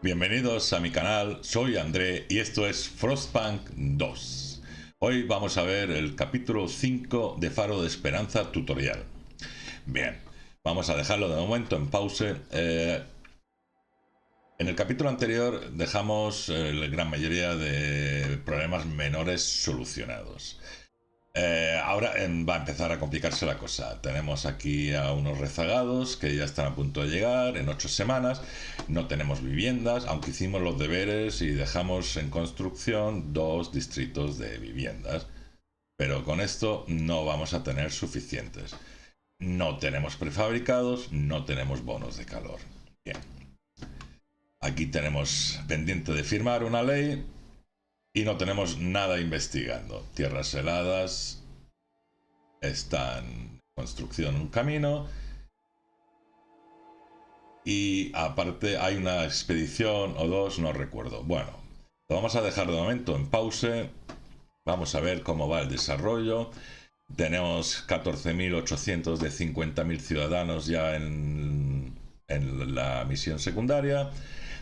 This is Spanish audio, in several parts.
Bienvenidos a mi canal, soy André y esto es Frostpunk 2. Hoy vamos a ver el capítulo 5 de Faro de Esperanza tutorial. Bien, vamos a dejarlo de momento en pause. En el capítulo anterior dejamos la gran mayoría de problemas menores solucionados. Ahora va a empezar a complicarse la cosa. Tenemos aquí a unos rezagados que ya están a punto de llegar en 8 semanas. No tenemos viviendas, aunque hicimos los deberes y dejamos en construcción 2 distritos de viviendas. Pero con esto no vamos a tener suficientes. No tenemos prefabricados, no tenemos bonos de calor. Bien. Aquí tenemos pendiente de firmar una ley y no tenemos nada investigando. Tierras heladas, está en construcción un camino y aparte hay una expedición o dos, no recuerdo. Bueno, lo vamos a dejar de momento en pause. Vamos a ver cómo va el desarrollo. Tenemos 14.800 de 50.000 ciudadanos ya en la misión secundaria.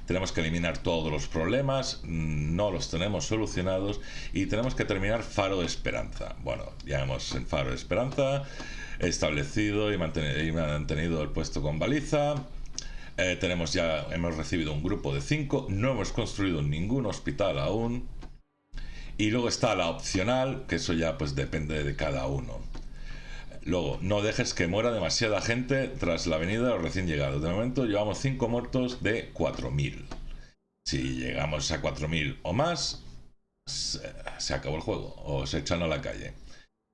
Tenemos que eliminar todos los problemas, no los tenemos solucionados y tenemos que terminar Faro de Esperanza. Bueno, ya hemos en Faro de Esperanza establecido y mantenido el puesto con baliza. Hemos recibido un grupo de 5, no hemos construido ningún hospital aún. Y luego está la opcional, que eso ya pues depende de cada uno. Luego, no dejes que muera demasiada gente tras la venida de los recién llegados. De momento llevamos 5 muertos de 4.000. Si llegamos a 4.000 o más, se acabó el juego o se echan a la calle.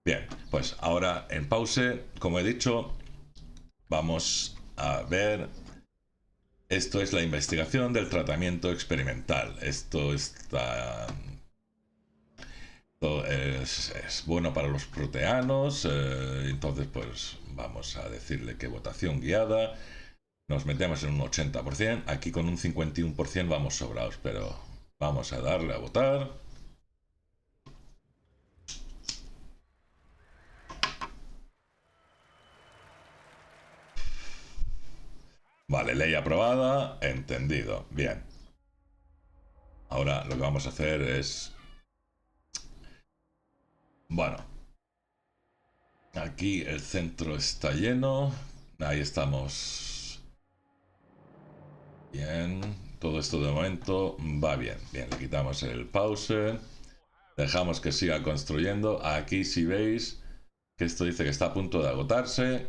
Bien, pues ahora en pause, como he dicho, vamos a ver. Esto es la investigación del tratamiento experimental. Esto es bueno para los proteanos, entonces pues vamos a decirle que votación guiada, nos metemos en un 80%, aquí con un 51% vamos sobrados, pero vamos a darle a votar. Vale, ley aprobada, entendido, bien. Ahora lo que vamos a hacer es... Bueno, aquí el centro está lleno, ahí estamos. Bien, todo esto de momento va bien. Bien, le quitamos el pause. Dejamos que siga construyendo. Aquí si veis que esto dice que está a punto de agotarse,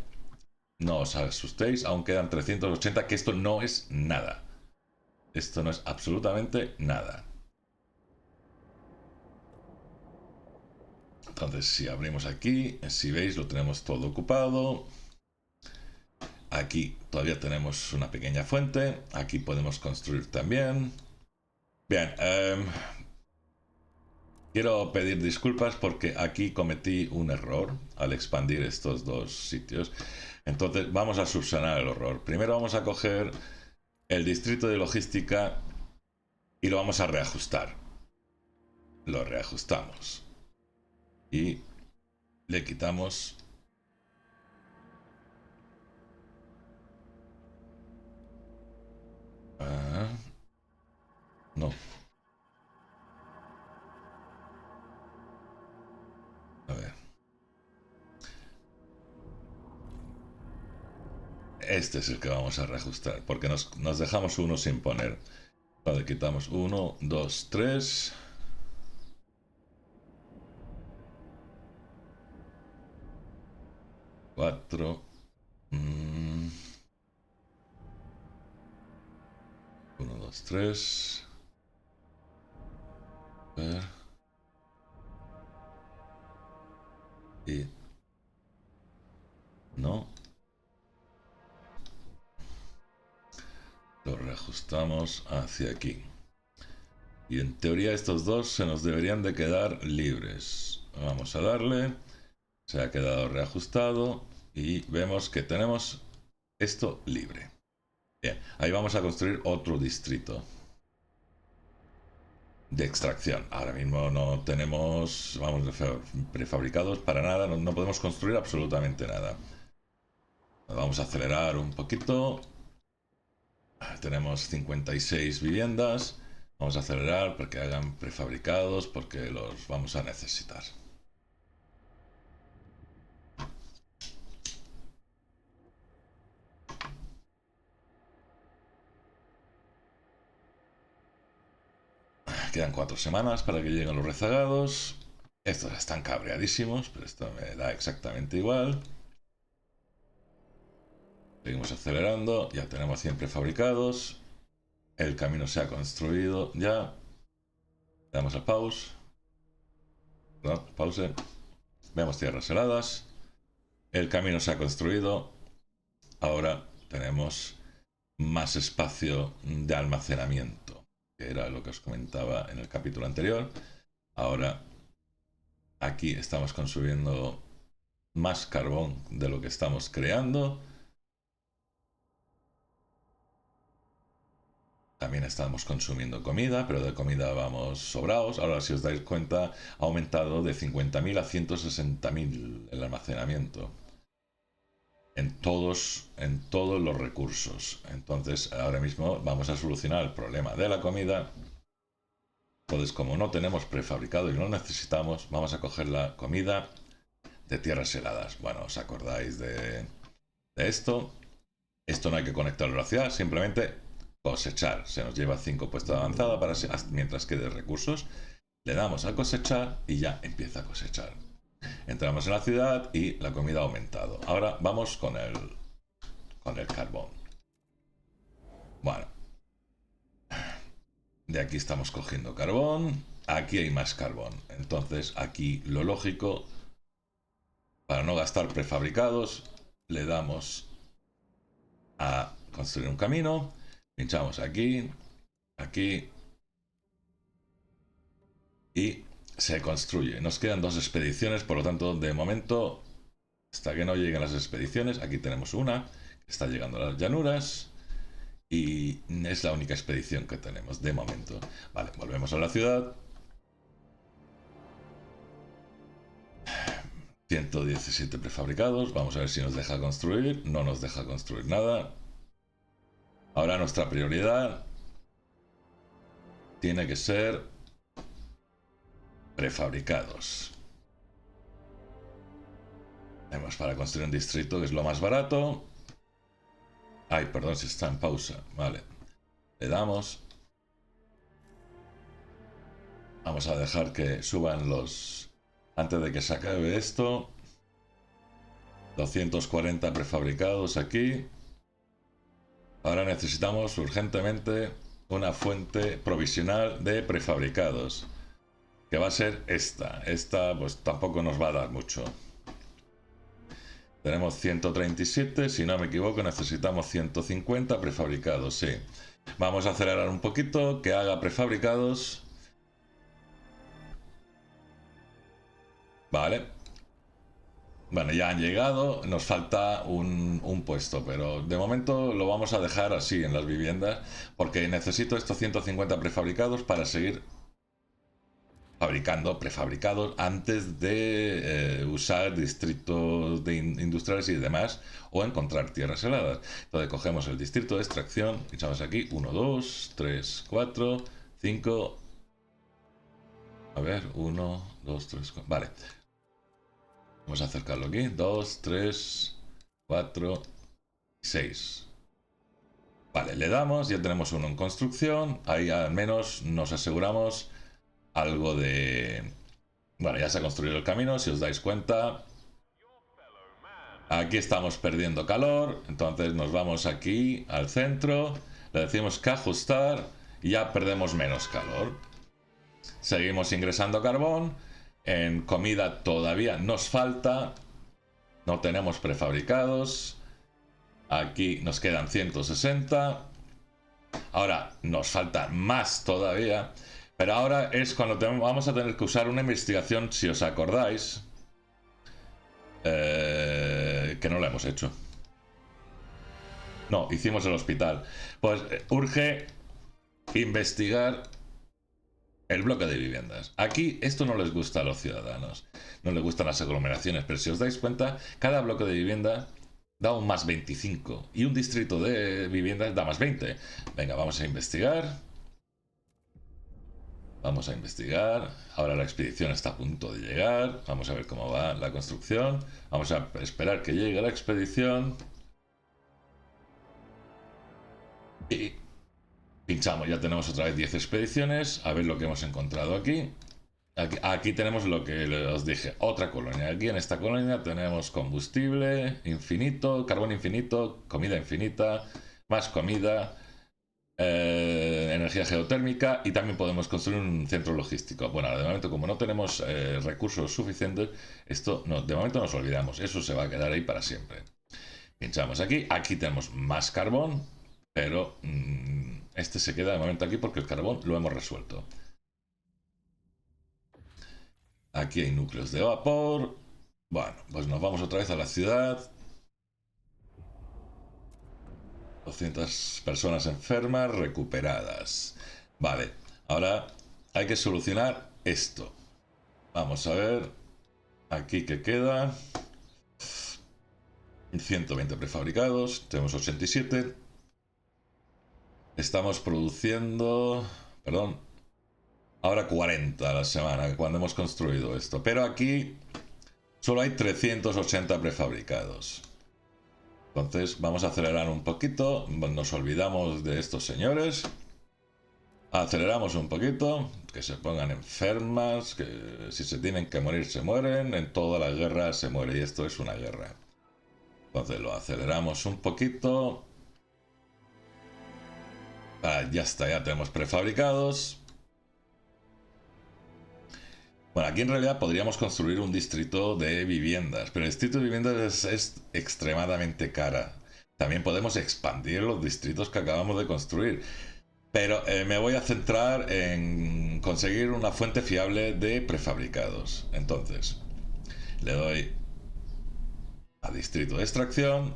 no os asustéis, aún quedan 380, que esto no es nada. Esto no es absolutamente nada. Entonces si abrimos aquí, si veis lo tenemos todo ocupado. Aquí todavía tenemos una pequeña fuente. Aquí podemos construir también. Bien, quiero pedir disculpas porque aquí cometí un error al expandir estos dos sitios. Entonces vamos a subsanar el error. Primero vamos a coger el distrito de logística y lo vamos a reajustar. Lo reajustamos. Y le quitamos... no. A ver. Este es el que vamos a reajustar, porque nos dejamos uno sin poner. Vale, quitamos 1, 2, 3. Cuatro. 1, 2, 3. A ver. Y... no. Lo reajustamos hacia aquí. Y en teoría estos dos se nos deberían de quedar libres. Vamos a darle. Se ha quedado reajustado. Y vemos que tenemos esto libre. Bien, ahí vamos a construir otro distrito de extracción. Ahora mismo no tenemos, vamos, prefabricados para nada. No podemos construir absolutamente nada. Vamos a acelerar un poquito. Tenemos 56 viviendas. Vamos a acelerar porque hagan prefabricados, porque los vamos a necesitar. Quedan 4 semanas para que lleguen los rezagados. Estos están cabreadísimos, pero esto me da exactamente igual. Seguimos acelerando, ya tenemos 100 prefabricados. El camino se ha construido ya. Le damos a pause. No, pause. Vemos tierras heladas. El camino se ha construido. Ahora tenemos más espacio de almacenamiento, que era lo que os comentaba en el capítulo anterior. Ahora aquí estamos consumiendo más carbón de lo que estamos creando. También estamos consumiendo comida, pero de comida vamos sobrados. Ahora, si os dais cuenta, ha aumentado de 50.000 a 160.000 el almacenamiento. En todos los recursos. Entonces, ahora mismo vamos a solucionar el problema de la comida. Entonces, como no tenemos prefabricado y no necesitamos, vamos a coger la comida de tierras heladas. Bueno, ¿os acordáis de esto? Esto no hay que conectarlo a la ciudad, simplemente cosechar. Se nos lleva 5 puestos de avanzada para mientras quede recursos. Le damos a cosechar y ya empieza a cosechar. Entramos en la ciudad y la comida ha aumentado. Ahora vamos con el carbón. Bueno. De aquí estamos cogiendo carbón. Aquí hay más carbón. Entonces aquí lo lógico, para no gastar prefabricados, le damos a construir un camino. Pinchamos aquí, aquí y se construye. Nos quedan 2 expediciones, por lo tanto, de momento, hasta que no lleguen las expediciones, aquí tenemos una que está llegando a las llanuras y es la única expedición que tenemos de momento. Vale, volvemos a la ciudad. 117 prefabricados. Vamos a ver si nos deja construir. No nos deja construir nada. Ahora nuestra prioridad tiene que ser prefabricados. Tenemos para construir un distrito que es lo más barato. Ay, perdón, si está en pausa. Vale. Le damos. Vamos a dejar que suban los... Antes de que se acabe esto. 240 prefabricados aquí. Ahora necesitamos urgentemente una fuente provisional de prefabricados. Que va a ser esta. Esta pues tampoco nos va a dar mucho. Tenemos 137, si no me equivoco necesitamos 150 prefabricados, sí. Vamos a acelerar un poquito, que haga prefabricados. Vale. Bueno, ya han llegado, nos falta un puesto, pero de momento lo vamos a dejar así en las viviendas, porque necesito estos 150 prefabricados para seguir fabricando prefabricados antes de usar distritos industriales y demás, o encontrar tierras heladas. Entonces cogemos el distrito de extracción, pinchamos aquí, 1, 2, 3, 4, 5... A ver, 1, 2, 3, 4... Vale. Vamos a acercarlo aquí. 2, 3, 4, 6. Vale, le damos, ya tenemos uno en construcción. Ahí al menos nos aseguramos algo de... Bueno, ya se ha construido el camino, si os dais cuenta. Aquí estamos perdiendo calor, entonces nos vamos aquí al centro, le decimos que ajustar y ya perdemos menos calor. Seguimos ingresando carbón, en comida todavía nos falta, no tenemos prefabricados. Aquí nos quedan 160. Ahora nos falta más todavía. Pero ahora es cuando vamos a tener que usar una investigación, si os acordáis, que no la hemos hecho. No, hicimos el hospital. Pues urge investigar el bloque de viviendas. Aquí esto no les gusta a los ciudadanos, no les gustan las aglomeraciones, pero si os dais cuenta, cada bloque de vivienda da un más 25 y un distrito de viviendas da más 20. Venga, vamos a investigar. Vamos a investigar. Ahora la expedición está a punto de llegar. Vamos a ver cómo va la construcción. Vamos a esperar que llegue la expedición. Y pinchamos, ya tenemos otra vez 10 expediciones. A ver lo que hemos encontrado aquí. Aquí tenemos lo que os dije, otra colonia. Aquí en esta colonia tenemos combustible infinito, carbón infinito, comida infinita, más comida, energía geotérmica y también podemos construir un centro logístico. Bueno, de momento como no tenemos recursos suficientes, esto no, de momento nos olvidamos, eso se va a quedar ahí para siempre. Pinchamos aquí, aquí tenemos más carbón, pero este se queda de momento aquí porque el carbón lo hemos resuelto. Aquí hay núcleos de vapor. Bueno, pues nos vamos otra vez a la ciudad. 200 personas enfermas recuperadas. Vale, ahora hay que solucionar esto. Vamos a ver. Aquí que queda. 120 prefabricados. Tenemos 87. Estamos produciendo... Perdón. Ahora 40 a la semana cuando hemos construido esto. Pero aquí solo hay 380 prefabricados. Entonces vamos a acelerar un poquito. Nos olvidamos de estos señores. Aceleramos un poquito. Que se pongan enfermas. Que si se tienen que morir se mueren. En todas las guerras se muere. Y esto es una guerra. Entonces lo aceleramos un poquito. Ya está, ya tenemos prefabricados. Bueno, aquí en realidad podríamos construir un distrito de viviendas, pero el distrito de viviendas es extremadamente cara. También podemos expandir los distritos que acabamos de construir. Pero me voy a centrar en conseguir una fuente fiable de prefabricados. Entonces, le doy a distrito de extracción,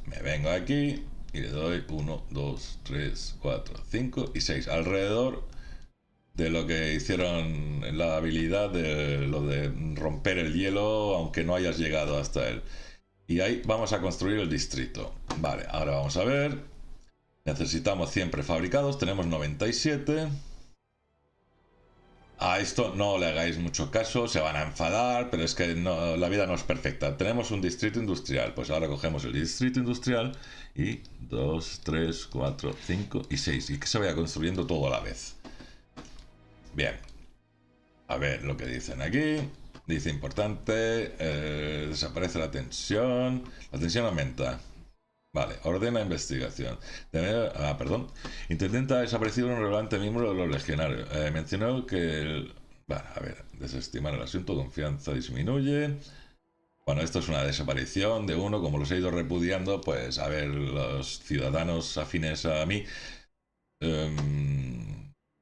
me vengo aquí y le doy 1, 2, 3, 4, 5 y 6. Alrededor de lo que hicieron la habilidad de lo de romper el hielo aunque no hayas llegado hasta él. Y ahí vamos a construir el distrito. Vale, ahora vamos a ver. Necesitamos 100 prefabricados, tenemos 97. A esto no le hagáis mucho caso, se van a enfadar, pero es que no, la vida no es perfecta. Tenemos un distrito industrial, pues ahora cogemos el distrito industrial y 2, 3, 4, 5 y 6. Y que se vaya construyendo todo a la vez. Bien. A ver lo que dicen aquí. Dice importante, desaparece la tensión aumenta. Vale, ordena investigación. Perdón. Intendente ha desaparecido un relevante miembro de los legionarios. Mencionó que... Vale, a ver, desestimar el asunto, confianza disminuye. Bueno, esto es una desaparición de uno, como los he ido repudiando, pues a ver, los ciudadanos afines a mí...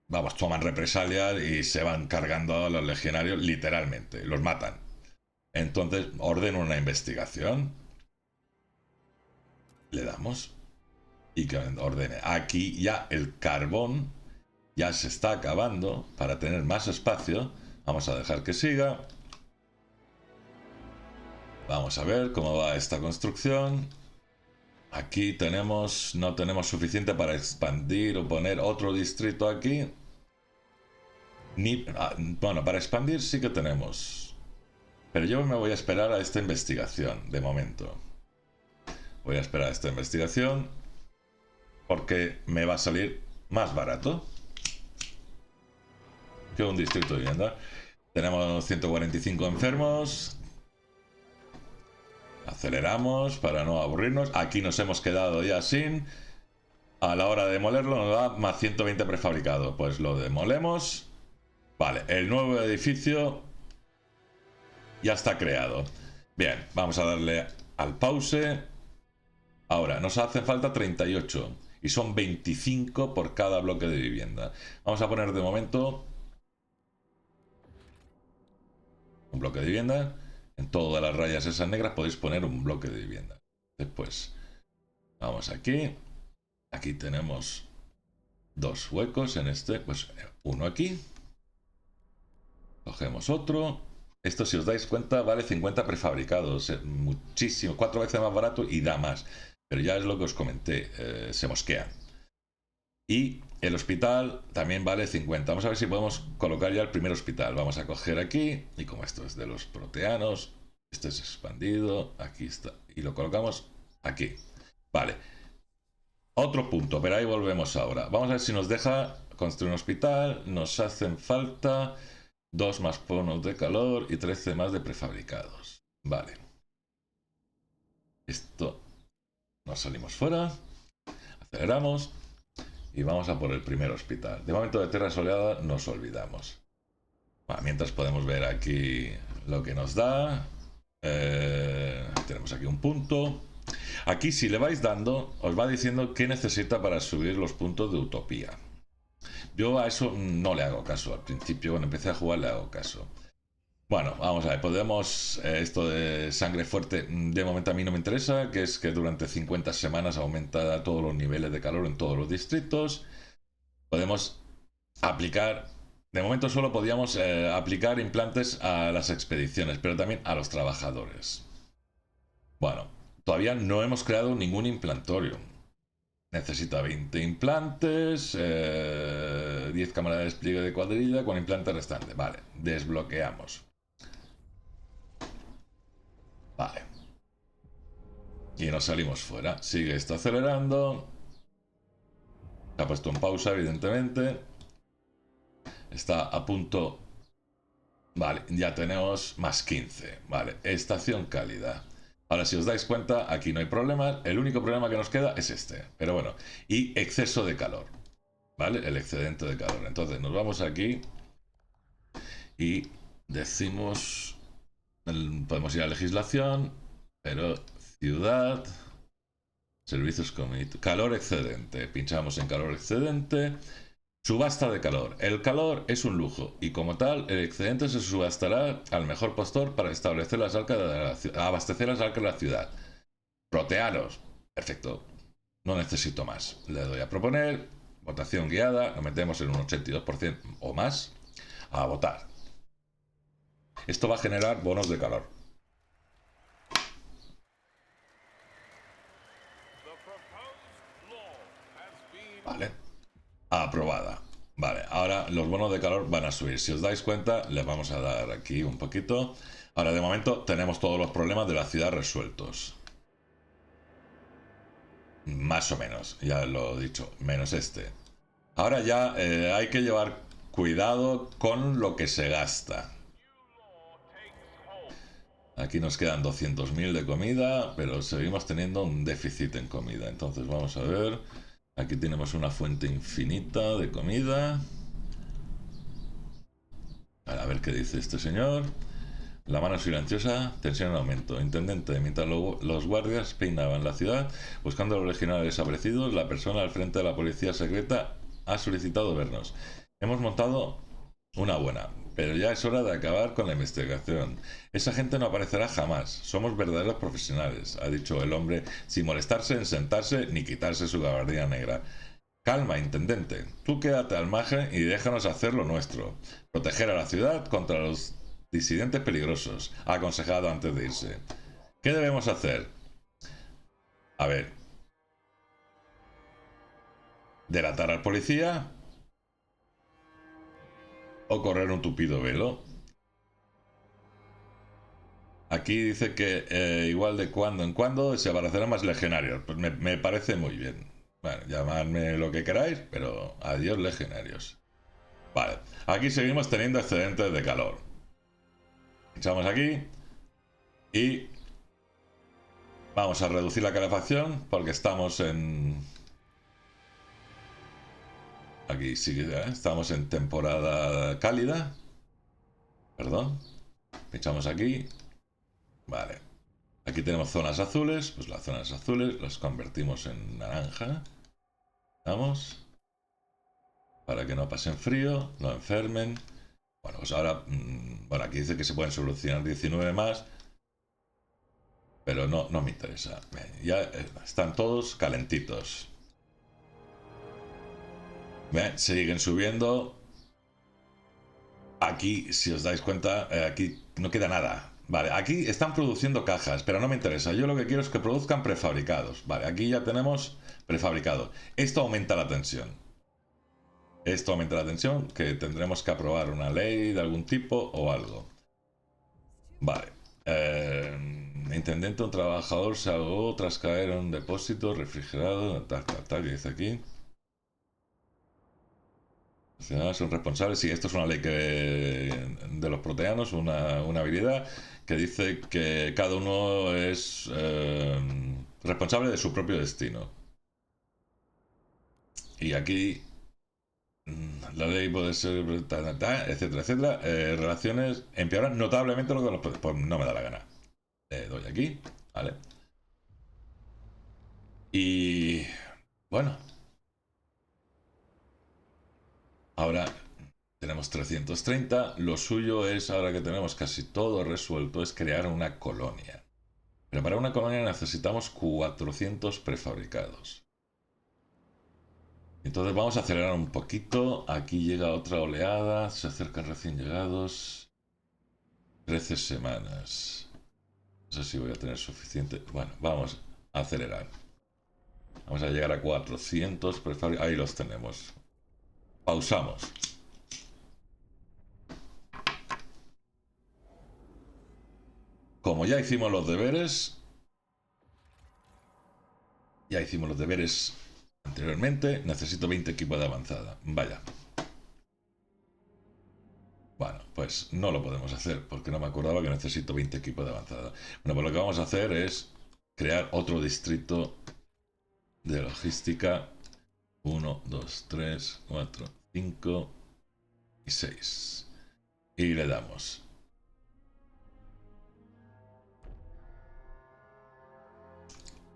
vamos, toman represalias y se van cargando a los legionarios, literalmente, los matan. Entonces, ordeno una investigación. Le damos y que ordene. Aquí ya el carbón ya se está acabando. Para tener más espacio, vamos a dejar que siga. Vamos a ver cómo va esta construcción. Aquí tenemos, no tenemos suficiente para expandir o poner otro distrito aquí. Bueno, para expandir sí que tenemos. Pero yo me voy a esperar a esta investigación, de momento. Voy a esperar a esta investigación. Porque me va a salir más barato que un distrito de vivienda. Tenemos 145 enfermos. Aceleramos para no aburrirnos. Aquí nos hemos quedado ya sin. A la hora de demolerlo nos da más 120 prefabricado. Pues lo demolemos. Vale, el nuevo edificio ya está creado. Bien, vamos a darle al pause. Ahora, nos hacen falta 38. Y son 25 por cada bloque de vivienda. Vamos a poner de momento un bloque de vivienda. En todas las rayas esas negras podéis poner un bloque de vivienda. Después, vamos aquí. Aquí tenemos dos huecos en este. Pues uno aquí. Cogemos otro. Esto, si os dais cuenta, vale 50 prefabricados. Muchísimo, 4 veces más barato y da más. Pero ya es lo que os comenté, se mosquean. Y el hospital también vale 50. Vamos a ver si podemos colocar ya el primer hospital. Vamos a coger aquí, y como esto es de los proteanos, este es expandido, aquí está. Y lo colocamos aquí. Vale. Otro punto, pero ahí volvemos ahora. Vamos a ver si nos deja construir un hospital. Nos hacen falta 2 más ponos de calor y 13 más de prefabricados. Vale. Esto. Nos salimos fuera. Aceleramos. Y vamos a por el primer hospital. De momento de tierra soleada nos olvidamos. Bueno, mientras podemos ver aquí lo que nos da. Tenemos aquí un punto. Aquí si le vais dando, os va diciendo qué necesita para subir los puntos de utopía. Yo a eso no le hago caso. Al principio, cuando empecé a jugar, le hago caso. Bueno, vamos a ver, podemos, esto de sangre fuerte, de momento a mí no me interesa, que es que durante 50 semanas aumenta todos los niveles de calor en todos los distritos. Podemos aplicar, de momento solo podíamos aplicar implantes a las expediciones, pero también a los trabajadores. Bueno, todavía no hemos creado ningún implantorio. Necesita 20 implantes, 10 cámaras de despliegue de cuadrilla con implante restante. Vale, desbloqueamos. Vale. Y nos salimos fuera. Sigue esto acelerando. Se ha puesto en pausa, evidentemente. Está a punto. Vale, ya tenemos más 15. Vale, estación cálida. Ahora, si os dais cuenta, aquí no hay problema. El único problema que nos queda es este. Pero bueno, y exceso de calor. ¿Vale? El excedente de calor. Entonces, nos vamos aquí y decimos. Podemos ir a legislación, pero ciudad, servicios comunitarios, calor excedente. Pinchamos en calor excedente. Subasta de calor. El calor es un lujo y como tal el excedente se subastará al mejor postor para establecer las arcas abastecer las arcas de la ciudad. Proteanos. Perfecto. No necesito más. Le doy a proponer. Votación guiada. Nos metemos en un 82% o más. A votar. Esto va a generar bonos de calor. Vale. Aprobada. Vale, ahora los bonos de calor van a subir. Si os dais cuenta, les vamos a dar aquí un poquito. Ahora, de momento, tenemos todos los problemas de la ciudad resueltos. Más o menos, ya lo he dicho, menos este. Ahora ya hay que llevar cuidado con lo que se gasta. Aquí nos quedan 200.000 de comida, pero seguimos teniendo un déficit en comida. Entonces vamos a ver. Aquí tenemos una fuente infinita de comida. A ver qué dice este señor. La mano silenciosa, tensión en aumento. Intendente, mientras los guardias peinaban la ciudad buscando a los legionarios desaparecidos, la persona al frente de la policía secreta ha solicitado vernos. Hemos montado una buena, pero ya es hora de acabar con la investigación. Esa gente no aparecerá jamás. Somos verdaderos profesionales, ha dicho el hombre, sin molestarse en sentarse ni quitarse su gabardina negra. Calma, intendente. Tú quédate al margen y déjanos hacer lo nuestro. Proteger a la ciudad contra los disidentes peligrosos, ha aconsejado antes de irse. ¿Qué debemos hacer? A ver. ¿Delatar al policía? ¿O correr un tupido velo? Aquí dice que igual de cuando en cuando se aparecerán más legionarios. Pues me parece muy bien. Bueno, llamadme lo que queráis, pero adiós legionarios. Vale, aquí seguimos teniendo excedentes de calor. Echamos aquí y vamos a reducir la calefacción porque estamos en... Aquí sí, estamos en temporada cálida. Perdón. Pinchamos aquí. Vale. Aquí tenemos zonas azules. Pues las zonas azules las convertimos en naranja. Vamos. Para que no pasen frío, no enfermen. Bueno, pues ahora... Bueno, aquí dice que se pueden solucionar 19 más. Pero no me interesa. Ya están todos calentitos. Siguen subiendo. Aquí, si os dais cuenta, aquí no queda nada. Vale, aquí están produciendo cajas, pero no me interesa. Yo lo que quiero es que produzcan prefabricados. Vale, aquí ya tenemos prefabricado. Esto aumenta la tensión. Esto aumenta la tensión, que tendremos que aprobar una ley de algún tipo o algo. Vale. Intendente, un trabajador se ahogó tras caer en un depósito refrigerado. Tal, que dice aquí. Son responsables. Sí, esto es una ley de los proteanos, una habilidad que dice que cada uno es responsable de su propio destino. Y aquí la ley puede ser, etcétera, etcétera. Relaciones empeoran notablemente lo que los... Pues no me da la gana. Le doy aquí, ¿vale? Y bueno, ahora tenemos 330. Lo suyo es, ahora que tenemos casi todo resuelto, es crear una colonia. Pero para una colonia necesitamos 400 prefabricados. Entonces vamos a acelerar un poquito. Aquí llega otra oleada. Se acercan recién llegados. 13 semanas. No sé si voy a tener suficiente. Bueno, vamos a acelerar. Vamos a llegar a 400 prefabricados. Ahí los tenemos. Pausamos. Como ya hicimos los deberes, anteriormente, necesito 20 equipos de avanzada. Vaya. Bueno, pues no lo podemos hacer porque no me acordaba que necesito 20 equipos de avanzada. Bueno, pues lo que vamos a hacer es crear otro distrito de logística. 1, 2, 3, 4, 5 y 6. Y le damos.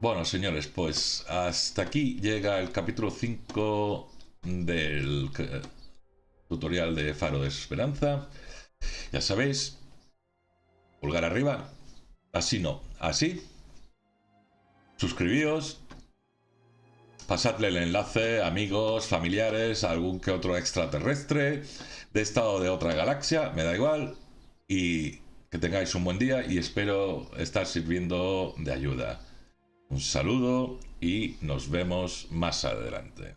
Bueno, señores, pues hasta aquí llega el capítulo 5 del tutorial de Faro de Esperanza. Ya sabéis, pulgar arriba, así no, así. Suscribíos, pasadle el enlace, amigos, familiares, a algún que otro extraterrestre, de esta o de otra galaxia, me da igual. Y que tengáis un buen día y espero estar sirviendo de ayuda. Un saludo y nos vemos más adelante.